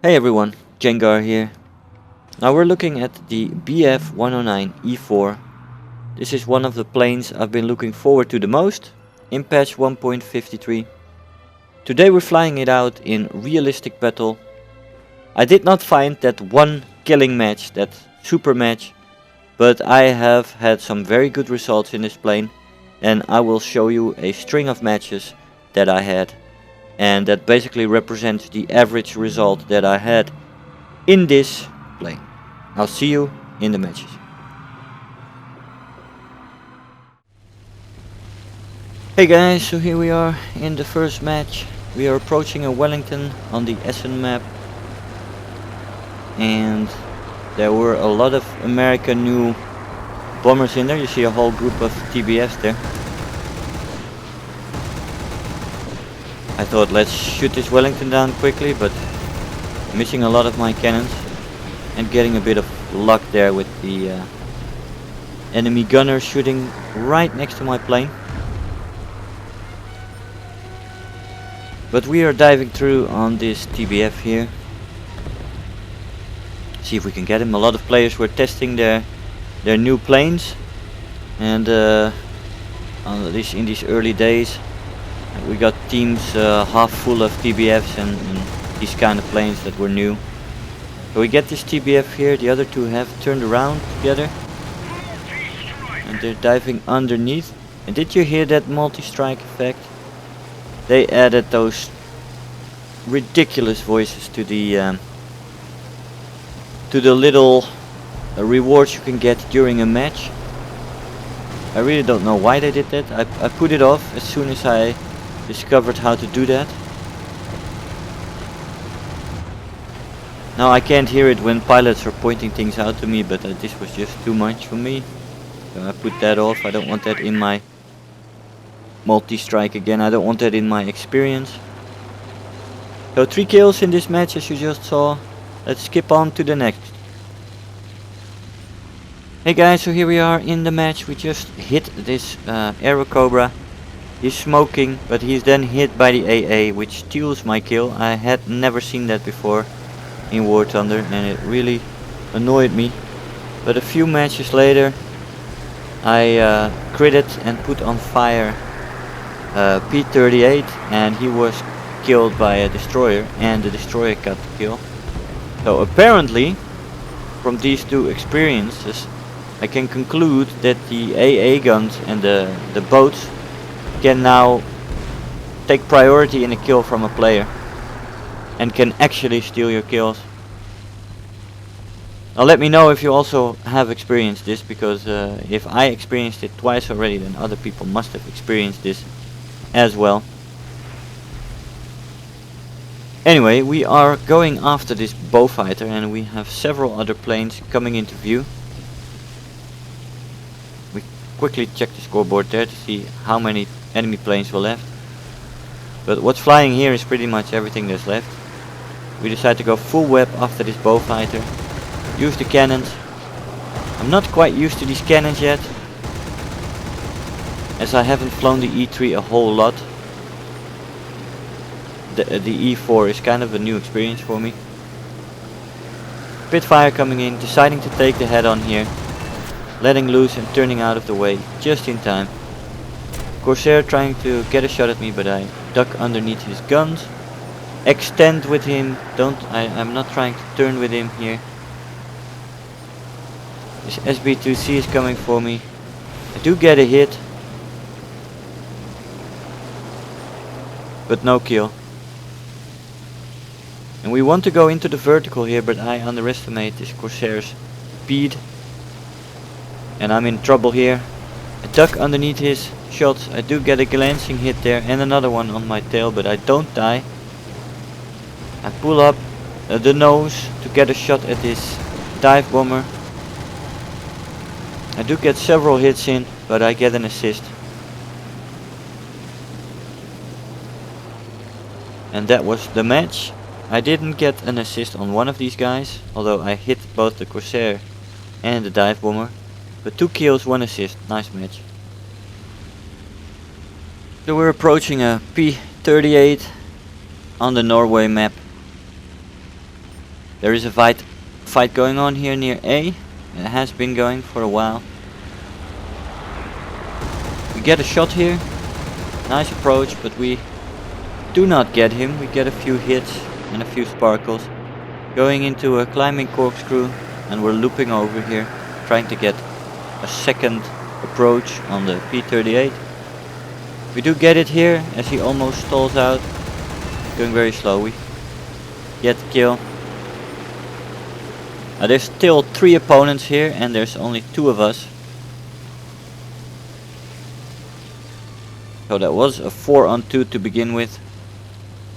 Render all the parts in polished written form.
Hey everyone, Jengar here. Now we're looking at the BF-109 E-4. This is one of the planes I've been looking forward to the most in patch 1.53. Today we're flying it out in realistic battle. I did not find that one killing match, that super match, but I have had some very good results in this plane, and I will show you a string of matches that I had, and that basically represents the average result that I had in this plane. I'll see you in the matches. Hey guys, so here we are in the first match. We are approaching a Wellington on the Essen map, and there were a lot of American new bombers in there. You see a whole group of TBFs there. I thought let's shoot this Wellington down quickly, but missing a lot of my cannons and getting a bit of luck there with the enemy gunner shooting right next to my plane. But we are diving through on this TBF here. See if we can get him. A lot of players were testing their new planes, and in these early days we got teams half full of TBFs and these kind of planes that were new. So we get this TBF here. The other two have turned around together and they're diving underneath. And did you hear that multi-strike effect? They added those ridiculous voices to the little rewards you can get during a match. I really don't know why they did that. I put it off as soon as I discovered how to do that. Now I can't hear it when pilots are pointing things out to me, but this was just too much for me. So I put that off. I don't want that in my multi-strike again. I don't want that in my experience. So 3 kills in this match, as you just saw. Let's skip on to the next. Hey guys, so here we are in the match. We just hit this Aero Cobra. He's smoking, but he's then hit by the AA, which steals my kill. I had never seen that before in War Thunder, and it really annoyed me. But a few matches later, I critted and put on fire P-38, and he was killed by a destroyer, and the destroyer got the kill. So apparently, from these two experiences, I can conclude that the AA guns and the boats can now take priority in a kill from a player and can actually steal your kills. Now let me know if you also have experienced this, because if I experienced it twice already, then other people must have experienced this as well. Anyway, we are going after this Beaufighter, and we have several other planes coming into view. We quickly check the scoreboard there to see how many enemy planes were left. But what's flying here is pretty much everything that's left. We decide to go full web after this Beaufighter. Use the cannons. I'm not quite used to these cannons yet, as I haven't flown the E3 a whole lot. The E4 is kind of a new experience for me. Pitfire coming in, deciding to take the head on here. Letting loose and turning out of the way just in time. Corsair trying to get a shot at me, but I duck underneath his guns. Extend with him. I'm not trying to turn with him here. This SB2C is coming for me. I do get a hit, but no kill. And we want to go into the vertical here, but I underestimate this Corsair's speed. And I'm in trouble here. I duck underneath his shots. I do get a glancing hit there and another one on my tail, but I don't die. I pull up the nose to get a shot at this dive bomber. I do get several hits in, but I get an assist. And that was the match. I didn't get an assist on one of these guys, although I hit both the Corsair and the dive bomber. But 2 kills, 1 assist. Nice match. So we're approaching a P-38 on the Norway map. There is a fight going on here near A. It has been going for a while. We get a shot here. Nice approach, but we do not get him. We get a few hits and a few sparkles. Going into a climbing corkscrew, and we're looping over here, trying to get a second approach on the P-38. We do get it here as he almost stalls out. Going very slow. We get the kill. There's still 3 opponents here and there's only 2 of us. So that was a 4-on-2 to begin with.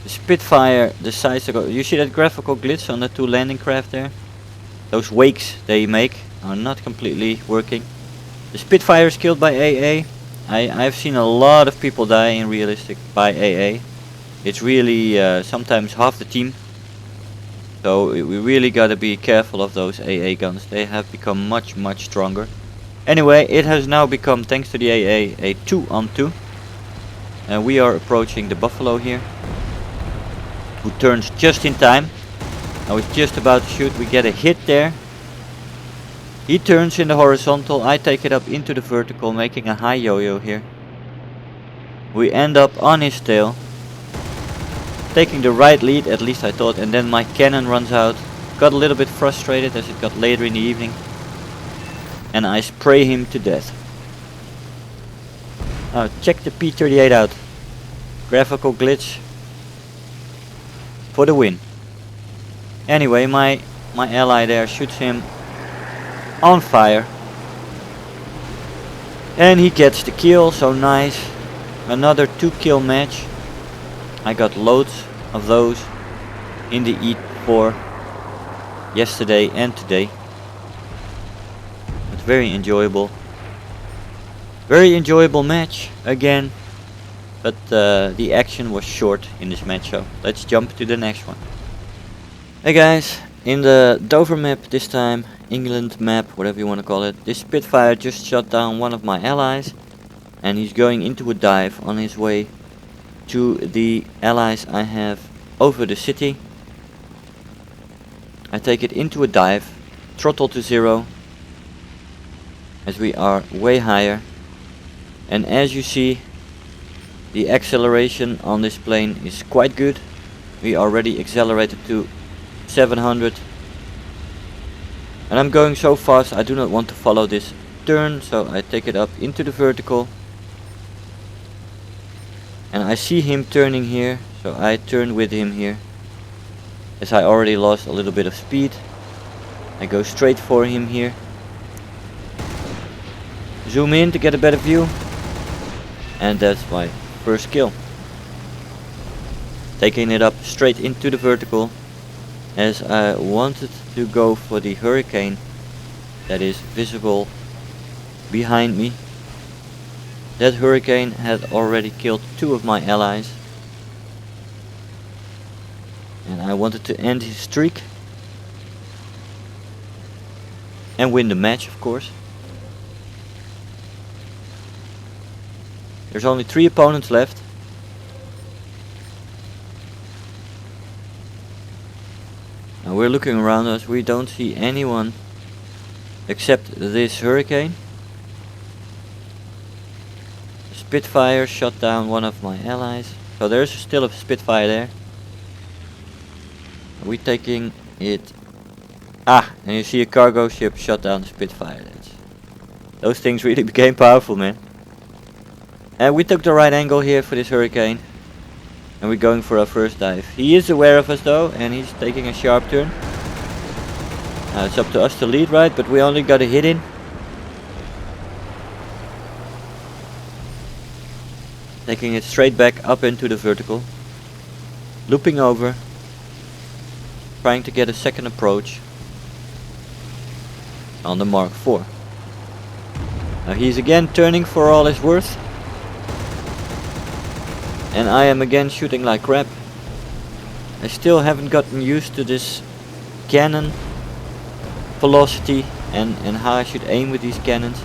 The Spitfire decides to go. You see that graphical glitch on the 2 landing craft there? Those wakes they make are not completely working. The Spitfire is killed by AA. I've seen a lot of people die in realistic by AA. It's really sometimes half the team. So we really gotta be careful of those AA guns. They have become much stronger. Anyway, it has now become, thanks to the AA, a 2-on-2. And we are approaching the Buffalo here, who turns just in time. I was just about to shoot. We get a hit there. He turns in the horizontal. I take it up into the vertical, making a high yo-yo here. We end up on his tail, taking the right lead, at least I thought, and then my cannon runs out. Got a little bit frustrated as it got later in the evening, and I spray him to death. Now check the P-38 out. Graphical glitch for the win. Anyway, my ally there shoots him on fire, and he gets the kill. So nice. Another 2-kill match. I got loads of those in the E-4 yesterday and today. It's very enjoyable. Very enjoyable match again. But the action was short in this match, so let's jump to the next one. Hey guys, in the Dover map this time, England map, whatever you want to call it, this Spitfire just shot down one of my allies, and he's going into a dive on his way to the allies I have over the city. I take it into a dive, throttle to 0, as we are way higher, and as you see, the acceleration on this plane is quite good. We already accelerated to 700, and I'm going so fast I do not want to follow this turn, so I take it up into the vertical, and I see him turning here, so I turn with him here. As I already lost a little bit of speed, I go straight for him here. Zoom in to get a better view, and that's my first kill. Taking it up straight into the vertical, as I wanted to go for the Hurricane that is visible behind me. That Hurricane had already killed 2 of my allies, and I wanted to end his streak and win the match, of course. There's only 3 opponents left. Now we're looking around us, we don't see anyone except this Hurricane. The Spitfire shot down one of my allies, so there's still a Spitfire there. Are we taking it? Ah, and you see a cargo ship shot down the Spitfire. Those things really became powerful, man. And we took the right angle here for this Hurricane, and we're going for our first dive. He is aware of us though, and he's taking a sharp turn. Now it's up to us to lead, right? But we only got a hit in. Taking it straight back up into the vertical, looping over, trying to get a second approach on the Mark IV. Now he's again turning for all his worth, and I am again shooting like crap. I still haven't gotten used to this cannon velocity and how I should aim with these cannons.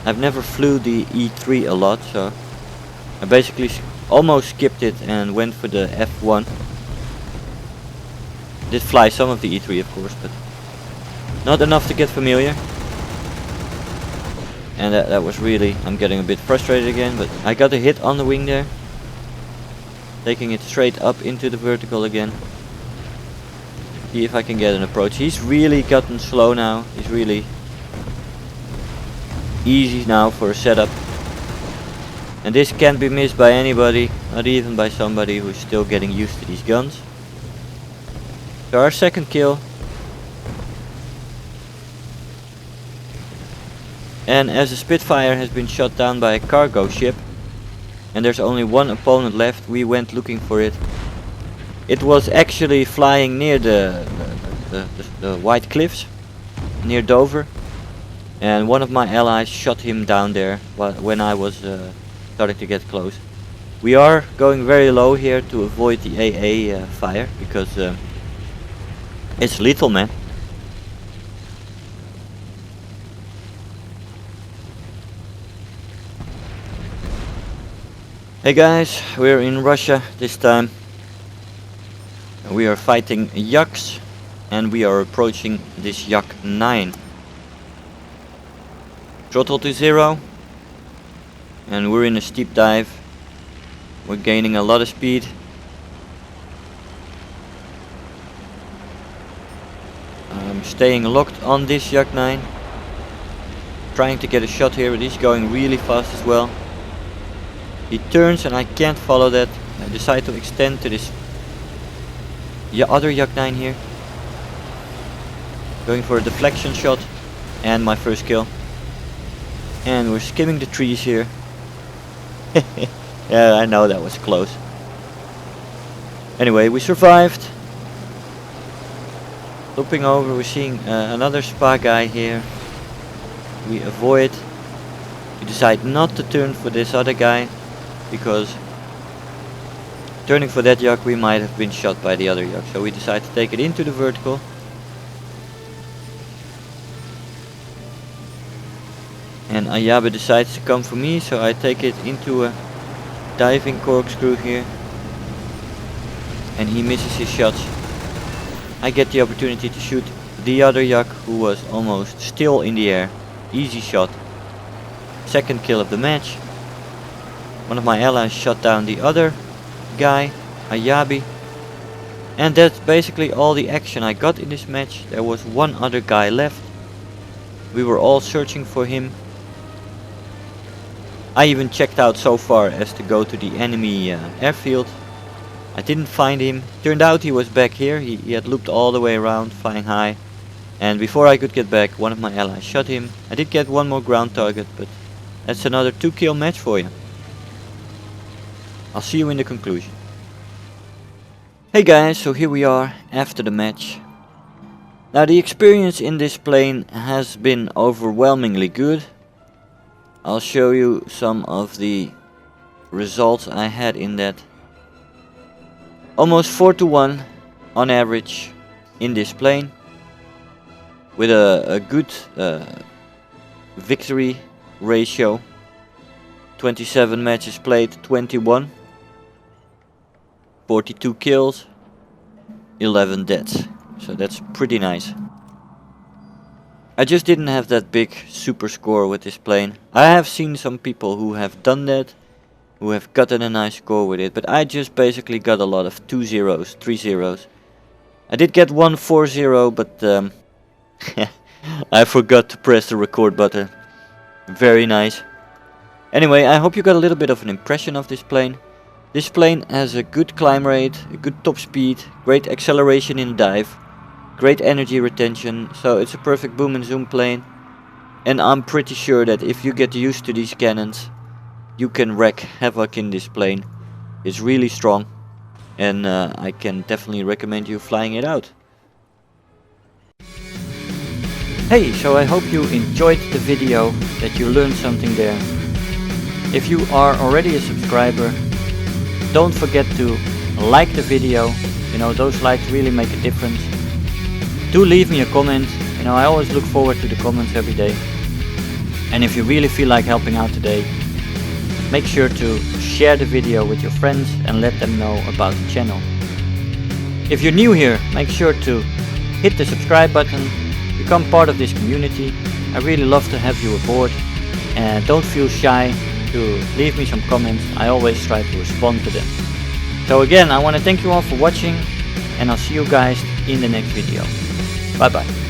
I've never flew the E3 a lot, so I basically almost skipped it and went for the F1. did fly some of the E3 of course, but not enough to get familiar. And that was really, I'm getting a bit frustrated again, but I got a hit on the wing there. Taking it straight up into the vertical again. See if I can get an approach. He's really gotten slow now. He's really easy now for a setup. And this can't be missed by anybody, not even by somebody who's still getting used to these guns. So our second kill. And as the Spitfire has been shot down by a cargo ship, and there's only one opponent left, we went looking for it. It was actually flying near the White Cliffs, near Dover. And one of my allies shot him down there when I was starting to get close. We are going very low here to avoid the AA fire, because it's lethal, man. Hey guys, we're in Russia this time. We are fighting Yaks and we are approaching this Yak 9. Throttle to 0 and we're in a steep dive. We're gaining a lot of speed. I'm staying locked on this Yak 9. Trying to get a shot here, but he's going really fast as well. He turns and I can't follow that. I decide to extend to this other Yak 9 here. Going for a deflection shot and my first kill. And we're skimming the trees here. Yeah, I know that was close. Anyway, we survived. Looping over, we're seeing another spa guy here. We avoid. We decide not to turn for this other guy, because turning for that Yak we might have been shot by the other Yak. So we decide to take it into the vertical. And Ayabe decides to come for me, so I take it into a diving corkscrew here. And he misses his shots. I get the opportunity to shoot the other Yak, who was almost still in the air. Easy shot. Second kill of the match. One of my allies shot down the other guy, Ayabe. And that's basically all the action I got in this match. There was one other guy left. We were all searching for him. I even checked out so far as to go to the enemy airfield. I didn't find him. Turned out he was back here. He had looped all the way around, flying high. And before I could get back, one of my allies shot him. I did get one more ground target, but that's another 2-kill match for you. I'll see you in the conclusion. Hey guys, so here we are after the match. Now the experience in this plane has been overwhelmingly good. I'll show you some of the results I had in that. Almost 4-1 on average in this plane. With a good victory ratio. 27 matches played, 21. 42 kills, 11 deaths. So that's pretty nice. I just didn't have that big super score with this plane. I have seen some people who have done that, who have gotten a nice score with it, but I just basically got a lot of 2 zeros, 3 zeros. I did get one 4-0, but I forgot to press the record button. Very nice. Anyway, I hope you got a little bit of an impression of this plane. This plane has a good climb rate, a good top speed, great acceleration in dive, great energy retention, so it's a perfect boom and zoom plane. And I'm pretty sure that if you get used to these cannons, you can wreak havoc in this plane. It's really strong, and I can definitely recommend you flying it out. Hey, so I hope you enjoyed the video, that you learned something there. If you are already a subscriber, don't forget to like the video. You know, those likes really make a difference. Do leave me a comment. You know, I always look forward to the comments every day. And if you really feel like helping out today, make sure to share the video with your friends and let them know about the channel. If you're new here, make sure to hit the subscribe button, become part of this community. I really love to have you aboard, and don't feel shy to leave me some comments. I always try to respond to them. So again, I want to thank you all for watching, and I'll see you guys in the next video. Bye bye.